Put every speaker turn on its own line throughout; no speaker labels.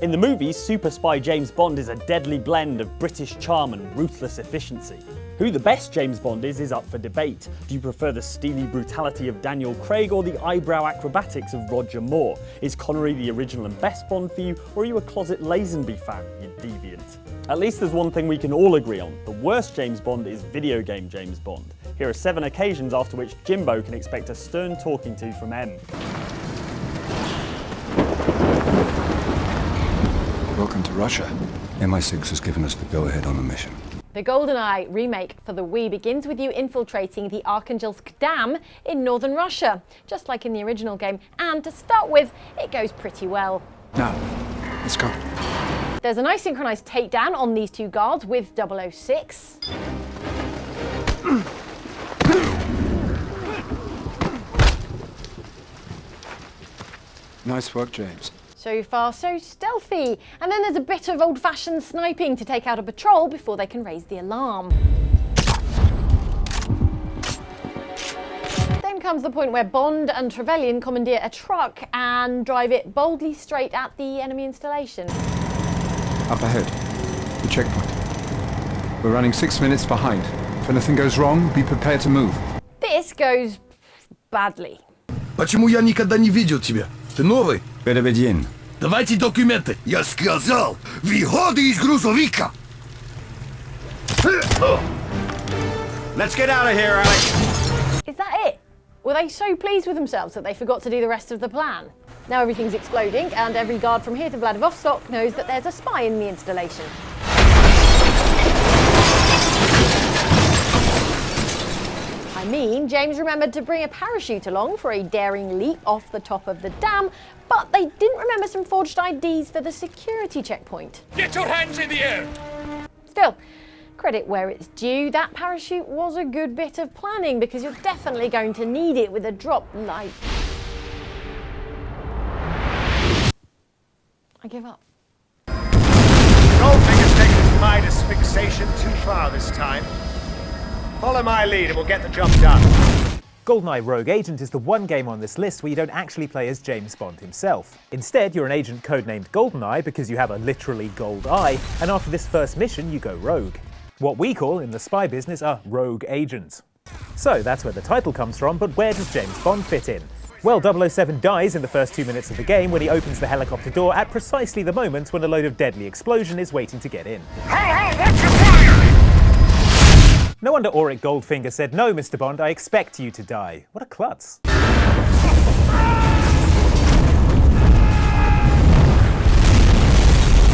In the movies, super spy James Bond is a deadly blend of British charm and ruthless efficiency. Who the best James Bond is up for debate. Do you prefer the steely brutality of Daniel Craig or the eyebrow acrobatics of Roger Moore? Is Connery the original and best Bond for you, or are you a closet Lazenby fan, you deviant? At least there's one thing we can all agree on. The worst James Bond is video game James Bond. Here are 7 occasions after which Jimbo can expect a stern talking to from M.
Welcome to Russia. MI6 has given us the go-ahead on a mission.
The GoldenEye remake for the Wii begins with you infiltrating the Arkhangelsk Dam in northern Russia, just like in the original game, and to start with, it goes pretty well.
Now, let's go.
There's a nice synchronised takedown on these 2 guards with 006.
Nice work, James.
So far, so stealthy. And then there's a bit of old-fashioned sniping to take out a patrol before they can raise the alarm. Then comes the point where Bond and Trevelyan commandeer a truck and drive it boldly straight at the enemy installation.
Up ahead, the checkpoint. We're running 6 minutes behind. If anything goes wrong, be prepared to move.
This goes badly.
Почему я никогда не видел тебя? Ты новый?
Переведен.
Давайте документы. Я сказал, выходи из грузовика.
Let's get out of here, Alex.
Is that it? Were they so pleased with themselves that they forgot to do the rest of the plan? Now everything's exploding, and every guard from here to Vladivostok knows that there's a spy in the installation. I mean, James remembered to bring a parachute along for a daring leap off the top of the dam, but they didn't remember some forged IDs for the security checkpoint.
Get your hands in the air!
Still, credit where it's due, that parachute was a good bit of planning, because you're definitely going to need it with a drop like... I give up.
Goldfinger's taken his Midas fixation too far this time. Follow my lead and we'll get the job done.
GoldenEye Rogue Agent is the one game on this list where you don't actually play as James Bond himself. Instead, you're an agent codenamed GoldenEye because you have a literally gold eye, and after this first mission you go rogue. What we call in the spy business a rogue agent. So that's where the title comes from, but where does James Bond fit in? Well, 007 dies in the first 2 minutes of the game when he opens the helicopter door at precisely the moment when a load of deadly explosion is waiting to get in.
Ho, watch your fire!
No wonder Auric Goldfinger said, "No, Mr. Bond, I expect you to die." What a klutz.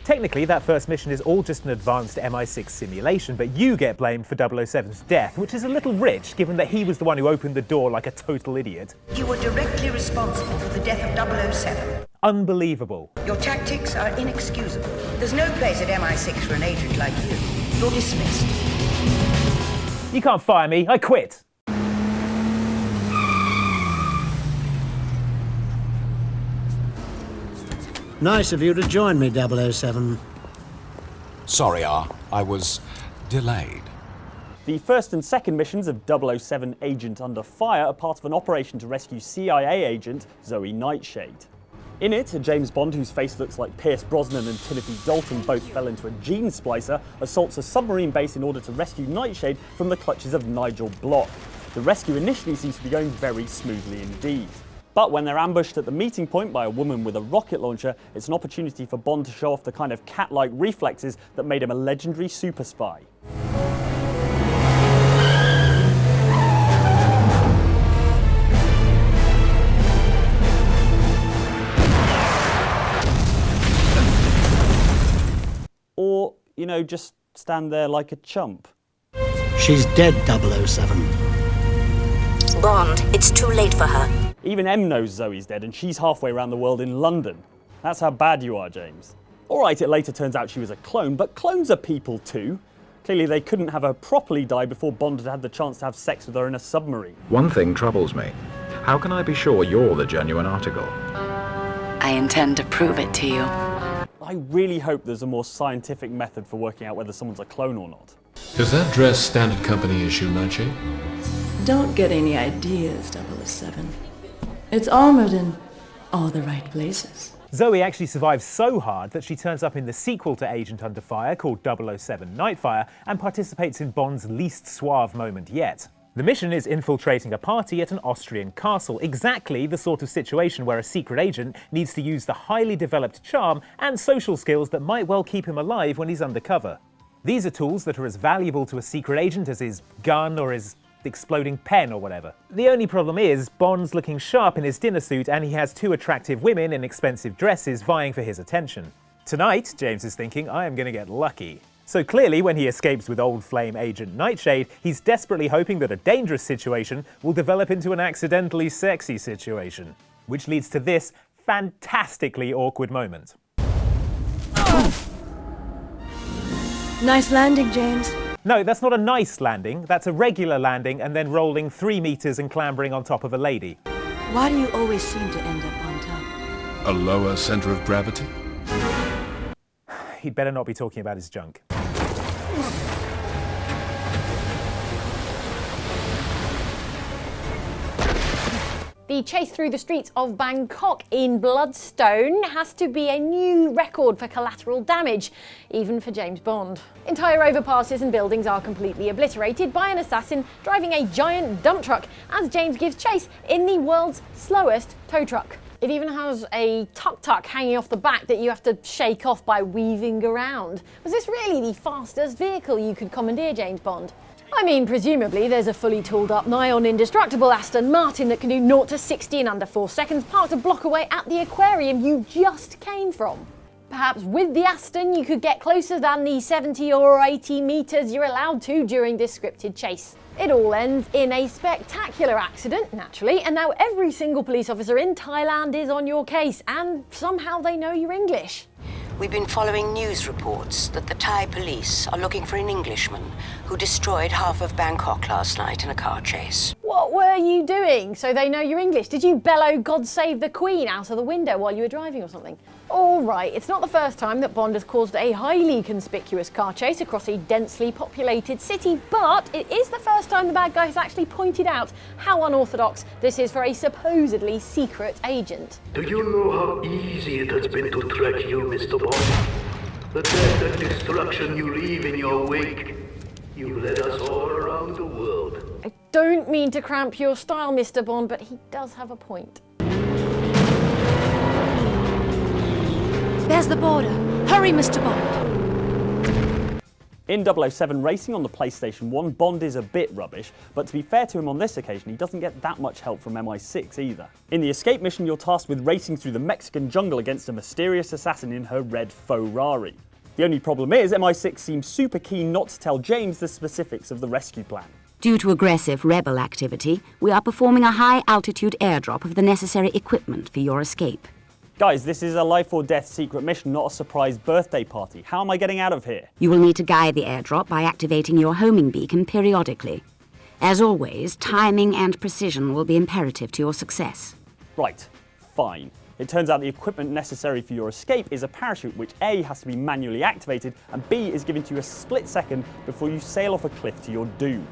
Technically, that first mission is all just an advanced MI6 simulation, but you get blamed for 007's death, which is a little rich, given that he was the one who opened the door like a total idiot.
You were directly responsible for the death of 007.
Unbelievable.
Your tactics are inexcusable. There's no place at MI6 for an agent like you. You're dismissed.
You can't fire me, I quit.
Nice of you to join me, 007.
Sorry, R. I was delayed.
The first and second missions of 007 Agent Under Fire are part of an operation to rescue CIA agent Zoe Nightshade. In it, a James Bond whose face looks like Pierce Brosnan and Timothy Dalton both fell into a gene splicer assaults a submarine base in order to rescue Nightshade from the clutches of Nigel Block. The rescue initially seems to be going very smoothly indeed. But when they're ambushed at the meeting point by a woman with a rocket launcher, it's an opportunity for Bond to show off the kind of cat-like reflexes that made him a legendary super spy. Or, you know, just stand there like a chump.
She's dead, 007.
Bond, it's too late for her.
Even M knows Zoe's dead and she's halfway around the world in London. That's how bad you are, James. Alright, it later turns out she was a clone, but clones are people too. Clearly they couldn't have her properly die before Bond had had the chance to have sex with her in a submarine.
One thing troubles me. How can I be sure you're the genuine article?
I intend to prove it to you.
I really hope there's a more scientific method for working out whether someone's a clone or not.
Is that dress standard company issue, Nightshade?
Don't get any ideas, 007. It's armored in all the right places.
Zoe actually survives so hard that she turns up in the sequel to Agent Under Fire called 007 Nightfire and participates in Bond's least suave moment yet. The mission is infiltrating a party at an Austrian castle, exactly the sort of situation where a secret agent needs to use the highly developed charm and social skills that might well keep him alive when he's undercover. These are tools that are as valuable to a secret agent as his gun or his exploding pen or whatever. The only problem is, Bond's looking sharp in his dinner suit and he has two attractive women in expensive dresses vying for his attention. Tonight, James is thinking, I am going to get lucky. So clearly, when he escapes with old flame Agent Nightshade, he's desperately hoping that a dangerous situation will develop into an accidentally sexy situation. Which leads to this fantastically awkward moment.
Nice landing, James.
No, that's not a nice landing. That's a regular landing and then rolling 3 meters and clambering on top of a lady.
Why do you always seem to end up on top?
A lower center of gravity?
He'd better not be talking about his junk.
The chase through the streets of Bangkok in Bloodstone has to be a new record for collateral damage, even for James Bond. Entire overpasses and buildings are completely obliterated by an assassin driving a giant dump truck as James gives chase in the world's slowest tow truck. It even has a tuk-tuk hanging off the back that you have to shake off by weaving around. Was this really the fastest vehicle you could commandeer, James Bond? I mean, presumably there's a fully tooled up, nigh on indestructible Aston Martin that can do 0 to 60 in under 4 seconds, parked a block away at the aquarium you just came from. Perhaps with the Aston you could get closer than the 70 or 80 metres you're allowed to during this scripted chase. It all ends in a spectacular accident, naturally, and now every single police officer in Thailand is on your case, and somehow they know you're English.
We've been following news reports that the Thai police are looking for an Englishman who destroyed half of Bangkok last night in a car chase.
What were you doing so they know you're English? Did you bellow God Save the Queen out of the window while you were driving or something? All right, it's not the first time that Bond has caused a highly conspicuous car chase across a densely populated city, but it is the first time the bad guy has actually pointed out how unorthodox this is for a supposedly secret agent.
Do you know how easy it has been to track you, Mr. Bond? The death and destruction you leave in your wake. You led us all around the world.
I don't mean to cramp your style, Mr. Bond, but he does have a point.
There's the border. Hurry, Mr. Bond.
In 007 Racing on the PlayStation 1, Bond is a bit rubbish, but to be fair to him on this occasion, he doesn't get that much help from MI6 either. In the escape mission, you're tasked with racing through the Mexican jungle against a mysterious assassin in her red Ferrari. The only problem is, MI6 seems super keen not to tell James the specifics of the rescue plan.
Due to aggressive rebel activity, we are performing a high-altitude airdrop of the necessary equipment for your escape.
Guys, this is a life or death secret mission, not a surprise birthday party. How am I getting out of here?
You will need to guide the airdrop by activating your homing beacon periodically. As always, timing and precision will be imperative to your success.
Right, fine. It turns out the equipment necessary for your escape is a parachute, which A, has to be manually activated, and B, is given to you a split second before you sail off a cliff to your doom.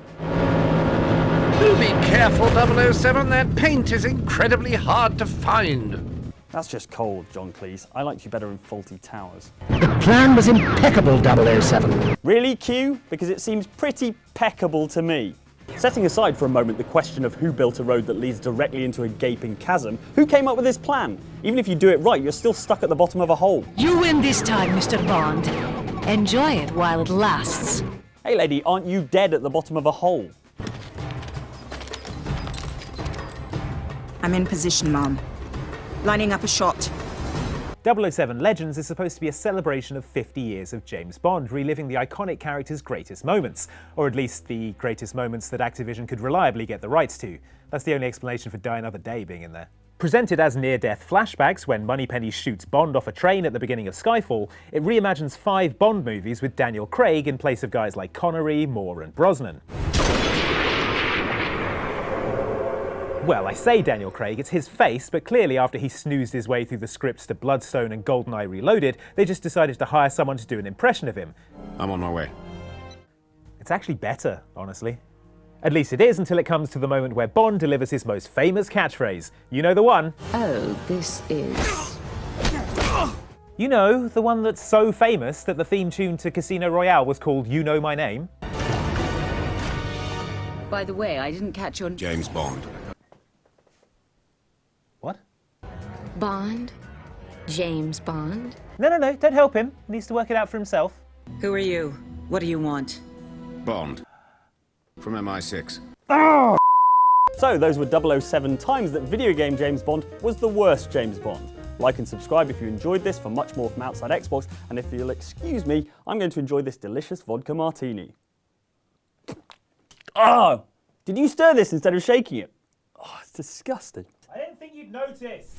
Do be careful, 007. That paint is incredibly hard to find.
That's just cold, John Cleese. I liked you better in Faulty Towers.
The plan was impeccable, 007.
Really, Q? Because it seems pretty peccable to me. Setting aside for a moment the question of who built a road that leads directly into a gaping chasm, who came up with this plan? Even if you do it right, you're still stuck at the bottom of a hole.
You win this time, Mr. Bond. Enjoy it while it lasts.
Hey lady, aren't you dead at the bottom of a hole?
I'm in position, Mom. Lining up a shot.
007 Legends is supposed to be a celebration of 50 years of James Bond, reliving the iconic character's greatest moments, or at least the greatest moments that Activision could reliably get the rights to. That's the only explanation for Die Another Day being in there. Presented as near-death flashbacks when Moneypenny shoots Bond off a train at the beginning of Skyfall, it reimagines 5 Bond movies with Daniel Craig in place of guys like Connery, Moore and Brosnan. Well, I say Daniel Craig, it's his face, but clearly after he snoozed his way through the scripts to Bloodstone and GoldenEye Reloaded, they just decided to hire someone to do an impression of him.
I'm on my way.
It's actually better, honestly. At least it is until it comes to the moment where Bond delivers his most famous catchphrase. You know the one.
Oh, this is
You know, the one that's so famous that the theme tune to Casino Royale was called You Know My Name?
By the way, I didn't catch your...
James Bond.
What?
Bond? James Bond?
No, don't help him. He needs to work it out for himself.
Who are you? What do you want?
Bond. From MI6.
Oh! So those were 007 times that video game James Bond was the worst James Bond. Like and subscribe if you enjoyed this for much more from outside Xbox, and if you'll excuse me, I'm going to enjoy this delicious vodka martini. Oh! Did you stir this instead of shaking it? Oh, it's disgusting.
I didn't think you'd notice.